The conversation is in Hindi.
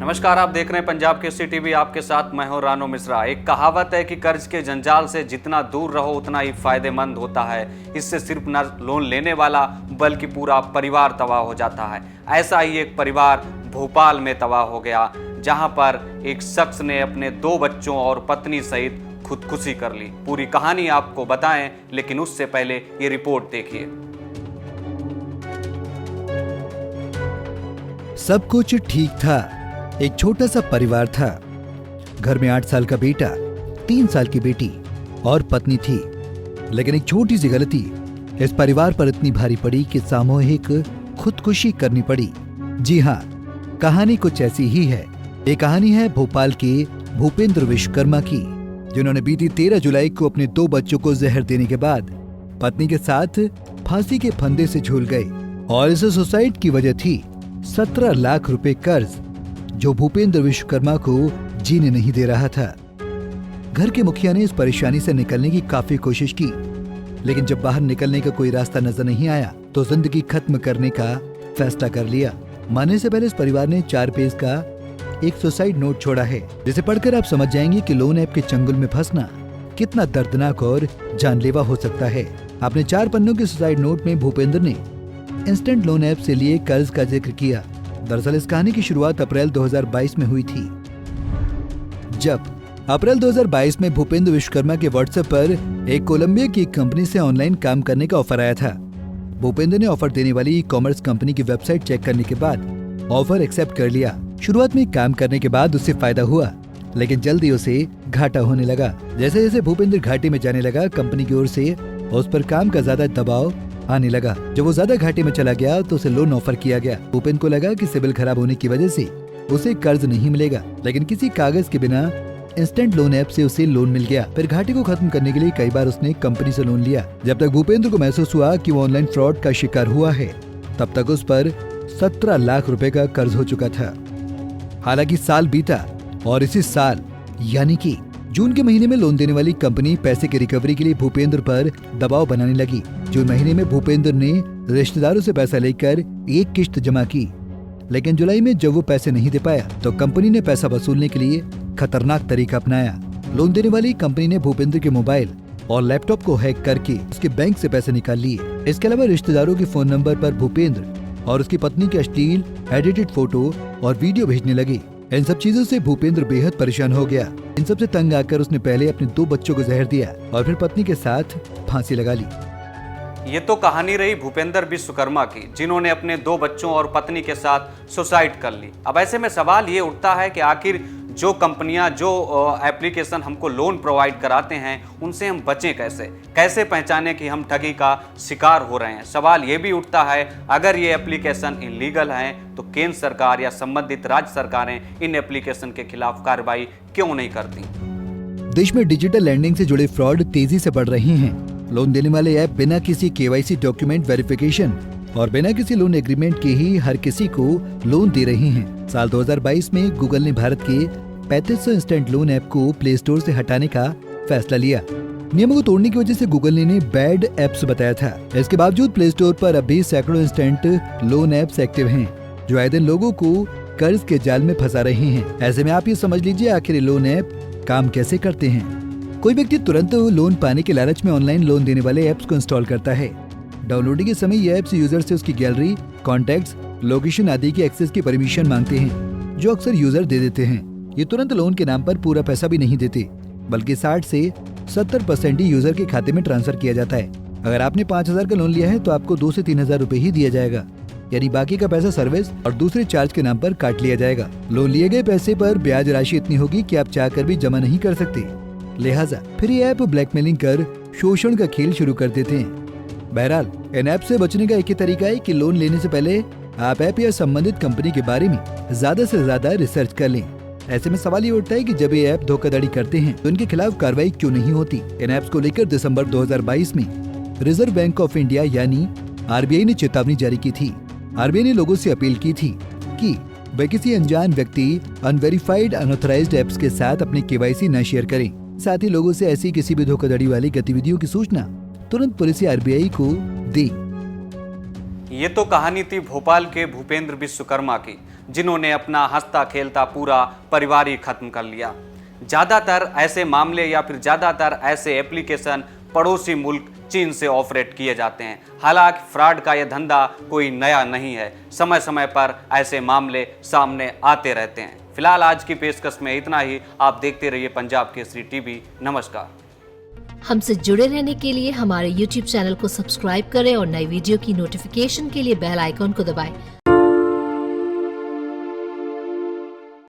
नमस्कार, आप देख रहे हैं पंजाब केसरी टीवी। आपके साथ मैं हूं रानो मिश्रा। एक कहावत है कि कर्ज के जंजाल से जितना दूर रहो उतना ही फायदेमंद होता है। इससे सिर्फ न लोन लेने वाला बल्कि पूरा परिवार तबाह हो जाता है। ऐसा ही एक परिवार भोपाल में तबाह हो गया, जहां पर एक शख्स ने अपने 2 बच्चों और पत्नी सहित खुदकुशी कर ली। पूरी कहानी आपको बताएं, लेकिन उससे पहले ये रिपोर्ट देखिए। सब कुछ ठीक था। एक छोटा सा परिवार था। घर में 8 साल का बेटा, 3 साल की बेटी और पत्नी थी। लेकिन एक छोटी सी गलती इस परिवार पर इतनी भारी पड़ी कि सामूहिक खुदकुशी करनी पड़ी। जी हाँ, कहानी कुछ ऐसी ही है। ये कहानी है भोपाल के भूपेंद्र विश्वकर्मा की, जिन्होंने बीती 13 जुलाई को अपने 2 बच्चों को जहर देने के बाद पत्नी के साथ फांसी के फंदे से झूल गए। और इस सुसाइड की वजह थी 17 लाख रुपए कर्ज, जो भूपेंद्र विश्वकर्मा को जीने नहीं दे रहा था। घर के मुखिया ने इस परेशानी से निकलने की काफी कोशिश की, लेकिन जब बाहर निकलने का कोई रास्ता नजर नहीं आया तो जिंदगी खत्म करने का फैसला कर लिया। मरने से पहले इस परिवार ने 4 पेज का एक सुसाइड नोट छोड़ा है, जिसे पढ़कर आप समझ जाएंगे कि लोन ऐप के चंगुल में फंसना कितना दर्दनाक और जानलेवा हो सकता है। अपने 4 पन्नों के सुसाइड नोट में भूपेंद्र ने इंस्टेंट लोन ऐप से लिए कर्ज का जिक्र किया। दरअसल इस कहानी की शुरुआत अप्रैल 2022 में हुई थी, जब अप्रैल 2022 में भूपेंद्र विश्वकर्मा के व्हाट्सएप पर एक कोलंबिया की कंपनी से ऑनलाइन काम करने का ऑफर आया था। भूपेंद्र ने ऑफर देने वाली ई-कॉमर्स कंपनी की वेबसाइट चेक करने के बाद ऑफर एक्सेप्ट कर लिया। शुरुआत में काम करने के बाद उससे फायदा हुआ, लेकिन जल्दी उसे घाटा होने लगा। जैसे जैसे भूपेंद्र घाटे में जाने लगा, कंपनी की ओर से उस पर काम का ज्यादा दबाव आने लगा। जब वो ज्यादा घाटे में चला गया तो उसे लोन ऑफर किया गया। भूपेंद्र को लगा कि सिविल खराब होने की वजह से उसे कर्ज नहीं मिलेगा, लेकिन किसी कागज के बिना इंस्टेंट लोन ऐप से उसे लोन मिल गया। फिर घाटे को खत्म करने के लिए कई बार उसने कंपनी से लोन लिया। जब तक भूपेंद्र को महसूस हुआ कि वो ऑनलाइन फ्रॉड का शिकार हुआ है, तब तक उस पर 17 लाख रुपए का कर्ज हो चुका था। हालांकि साल बीता और इसी साल यानी कि जून के महीने में लोन देने वाली कंपनी पैसे की रिकवरी के लिए भूपेंद्र पर दबाव बनाने लगी। जून महीने में भूपेंद्र ने रिश्तेदारों से पैसा लेकर एक किश्त जमा की, लेकिन जुलाई में जब वो पैसे नहीं दे पाया तो कंपनी ने पैसा वसूलने के लिए खतरनाक तरीका अपनाया। लोन देने वाली कंपनी ने भूपेंद्र के मोबाइल और लैपटॉप को हैक करके उसके बैंक से पैसे निकाल लिए। इसके अलावा रिश्तेदारों के फोन नंबर पर भूपेंद्र और उसकी पत्नी के अश्लील एडिटेड फोटो और वीडियो भेजने लगे। इन सब चीजों से भूपेंद्र बेहद परेशान हो गया। इन सब से तंग आकर उसने पहले अपने 2 बच्चों को जहर दिया और फिर पत्नी के साथ फांसी लगा ली। ये तो कहानी रही भूपेंद्र विश्वकर्मा की, जिन्होंने अपने 2 बच्चों और पत्नी के साथ सुसाइड कर ली। अब ऐसे में सवाल ये उठता है कि आखिर जो कंपनियां, जो एप्लीकेशन हमको लोन प्रोवाइड कराते हैं, उनसे हम बचें कैसे? कैसे पहचानें कि हम ठगी का शिकार हो रहे हैं? सवाल ये भी उठता है, अगर ये एप्लीकेशन इलीगल हैं तो केंद्र सरकार या संबंधित राज्य सरकारें इन एप्लीकेशन के खिलाफ कार्रवाई क्यों नहीं करती? देश में डिजिटल लैंडिंग से जुड़े फ्रॉड तेजी से बढ़ रहे हैं। लोन देने वाले ऐप बिना किसी KYC डॉक्यूमेंट वेरिफिकेशन और बिना किसी लोन एग्रीमेंट के ही हर किसी को लोन दे रहे हैं। साल 2022 में गूगल ने भारत के 3500 इंस्टेंट लोन ऐप को प्ले स्टोर से हटाने का फैसला लिया। नियमों को तोड़ने की वजह से गूगल ने इन्हें बैड ऐप्स बताया था। इसके बावजूद प्ले स्टोर पर अभी सैकड़ों इंस्टेंट लोन ऐप्स एक्टिव हैं, जो आए दिन लोगों को कर्ज के जाल में फंसा रहे हैं। ऐसे में आप ये समझ लीजिए आखिर लोन ऐप काम कैसे करते हैं। कोई व्यक्ति तुरंत लोन पाने के लालच में ऑनलाइन लोन देने वाले ऐप्स को इंस्टॉल करता है। डाउनलोडिंग के समय ये ऐप्स यूजर से उसकी गैलरी, कॉन्टैक्ट्स, लोकेशन आदि की एक्सेस की परमिशन मांगते हैं, जो अक्सर यूजर दे देते हैं। ये तुरंत लोन के नाम पर पूरा पैसा भी नहीं देते, बल्कि 60 से 70% ही यूजर के खाते में ट्रांसफर किया जाता है। अगर आपने 5000 का लोन लिया है तो आपको 2 से 3000 रुपए ही दिया जाएगा, यानी बाकी का पैसा सर्विस और दूसरे चार्ज के नाम पर काट लिया जाएगा। लोन लिए गए पैसे पर ब्याज राशि इतनी होगी कि आप चाहकर भी जमा नहीं कर सकते। लिहाजा फिर ये ऐप ब्लैकमेलिंग कर शोषण का खेल शुरू कर देते हैं। बहरहाल इन ऐप से बचने का एक ही तरीका है कि लोन लेने से पहले आप ऐप या संबंधित कंपनी के बारे में ज्यादा से ज्यादा रिसर्च कर लें। ऐसे में सवाल ये उठता है कि जब ये ऐप धोखाधड़ी करते हैं तो इनके खिलाफ कार्रवाई क्यों नहीं होती? इन ऐप्स को लेकर दिसंबर 2022 में रिजर्व बैंक ऑफ इंडिया यानी RBI ने चेतावनी जारी की थी। RBI ने लोगों से अपील की थी कि वे किसी अनजान व्यक्ति, अनवेरिफाइड, अनऑथराइज्ड ऐप्स के साथ अपने KYC न शेयर करें। साथ ही लोगों से ऐसी किसी भी धोखाधड़ी वाली गतिविधियों की सूचना तुरंत पुलिस या RBI को दे। ये तो कहानी थी भोपाल के भूपेंद्र विश्वकर्मा की, जिन्होंने अपना हंसता खेलता पूरा परिवार ही खत्म कर लिया। ज़्यादातर ऐसे मामले या फिर ज़्यादातर ऐसे एप्लीकेशन पड़ोसी मुल्क चीन से ऑपरेट किए जाते हैं। हालांकि फ्रॉड का यह धंधा कोई नया नहीं है, समय समय पर ऐसे मामले सामने आते रहते हैं। फिलहाल आज की पेशकश में इतना ही। आप देखते रहिए पंजाब केसरी टीवी। नमस्कार। हमसे जुड़े रहने के लिए हमारे YouTube चैनल को सब्सक्राइब करें और नई वीडियो की नोटिफिकेशन के लिए बेल आइकॉन को दबाएं।